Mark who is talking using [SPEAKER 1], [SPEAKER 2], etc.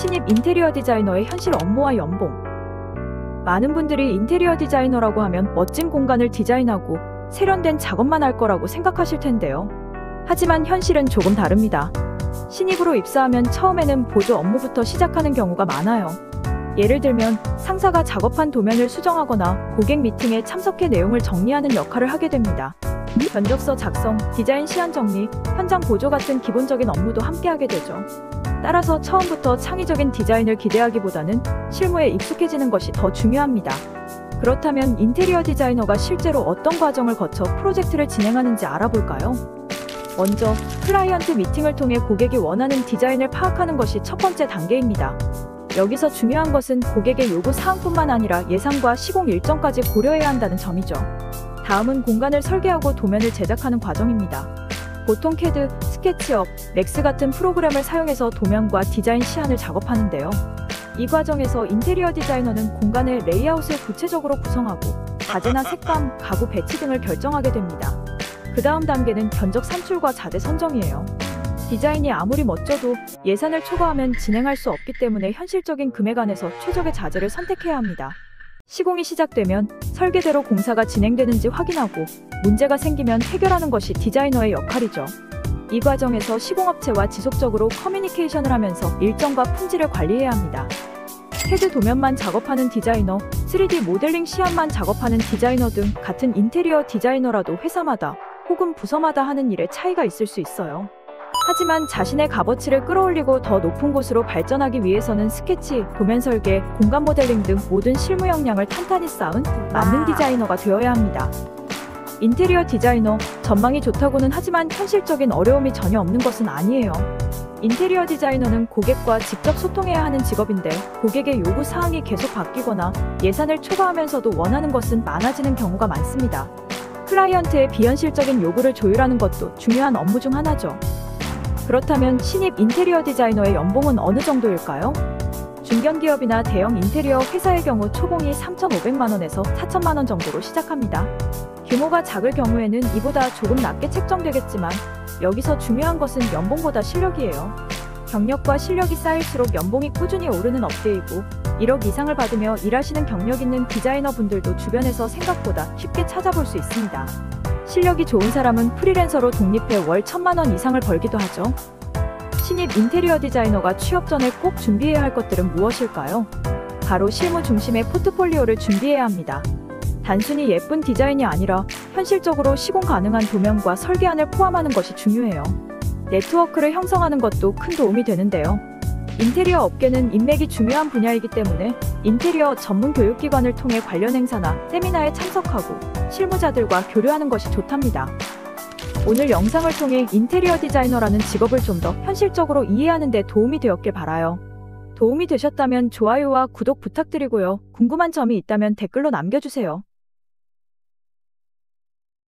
[SPEAKER 1] 신입 인테리어 디자이너의 현실 업무와 연봉. 많은 분들이 인테리어 디자이너라고 하면 멋진 공간을 디자인하고 세련된 작업만 할 거라고 생각하실 텐데요. 하지만 현실은 조금 다릅니다. 신입으로 입사하면 처음에는 보조 업무부터 시작하는 경우가 많아요. 예를 들면 상사가 작업한 도면을 수정하거나 고객 미팅에 참석해 내용을 정리하는 역할을 하게 됩니다. 견적서 작성, 디자인 시안 정리, 현장 보조 같은 기본적인 업무도 함께 하게 되죠. 따라서 처음부터 창의적인 디자인을 기대하기보다는 실무에 익숙해지는 것이 더 중요합니다. 그렇다면 인테리어 디자이너가 실제로 어떤 과정을 거쳐 프로젝트를 진행하는지 알아볼까요? 먼저 클라이언트 미팅을 통해 고객이 원하는 디자인을 파악하는 것이 첫 번째 단계입니다. 여기서 중요한 것은 고객의 요구 사항뿐만 아니라 예산과 시공 일정까지 고려해야 한다는 점이죠. 다음은 공간을 설계하고 도면을 제작하는 과정입니다. 보통 캐드, 스케치업, 맥스 같은 프로그램을 사용해서 도면과 디자인 시안을 작업하는데요. 이 과정에서 인테리어 디자이너는 공간의 레이아웃을 구체적으로 구성하고 자재나 색감, 가구 배치 등을 결정하게 됩니다. 그 다음 단계는 견적 산출과 자재 선정이에요. 디자인이 아무리 멋져도 예산을 초과하면 진행할 수 없기 때문에 현실적인 금액 안에서 최적의 자재를 선택해야 합니다. 시공이 시작되면 설계대로 공사가 진행되는지 확인하고 문제가 생기면 해결하는 것이 디자이너의 역할이죠. 이 과정에서 시공업체와 지속적으로 커뮤니케이션을 하면서 일정과 품질을 관리해야 합니다. 캐드 도면만 작업하는 디자이너, 3D 모델링 시안만 작업하는 디자이너 등 같은 인테리어 디자이너라도 회사마다 혹은 부서마다 하는 일에 차이가 있을 수 있어요. 하지만 자신의 값어치를 끌어올리고 더 높은 곳으로 발전하기 위해서는 스케치, 도면 설계, 공간 모델링 등 모든 실무 역량을 탄탄히 쌓은 만능 디자이너가 되어야 합니다. 인테리어 디자이너, 전망이 좋다고는 하지만 현실적인 어려움이 전혀 없는 것은 아니에요. 인테리어 디자이너는 고객과 직접 소통해야 하는 직업인데 고객의 요구 사항이 계속 바뀌거나 예산을 초과하면서도 원하는 것은 많아지는 경우가 많습니다. 클라이언트의 비현실적인 요구를 조율하는 것도 중요한 업무 중 하나죠. 그렇다면 신입 인테리어 디자이너의 연봉은 어느 정도일까요? 중견기업이나 대형 인테리어 회사의 경우 초봉이 3,500만 원에서 4천만 원 정도로 시작합니다. 규모가 작을 경우에는 이보다 조금 낮게 책정되겠지만 여기서 중요한 것은 연봉보다 실력이에요. 경력과 실력이 쌓일수록 연봉이 꾸준히 오르는 업계이고 1억 이상을 받으며 일하시는 경력 있는 디자이너 분들도 주변에서 생각보다 쉽게 찾아볼 수 있습니다. 실력이 좋은 사람은 프리랜서로 독립해 월 1,000만 원 이상을 벌기도 하죠. 신입 인테리어 디자이너가 취업 전에 꼭 준비해야 할 것들은 무엇일까요? 바로 실무 중심의 포트폴리오를 준비해야 합니다. 단순히 예쁜 디자인이 아니라 현실적으로 시공 가능한 도면과 설계안을 포함하는 것이 중요해요. 네트워크를 형성하는 것도 큰 도움이 되는데요. 인테리어 업계는 인맥이 중요한 분야이기 때문에 인테리어 전문 교육기관을 통해 관련 행사나 세미나에 참석하고 실무자들과 교류하는 것이 좋답니다. 오늘 영상을 통해 인테리어 디자이너라는 직업을 좀 더 현실적으로 이해하는 데 도움이 되었길 바라요. 도움이 되셨다면 좋아요와 구독 부탁드리고요. 궁금한 점이 있다면 댓글로 남겨주세요.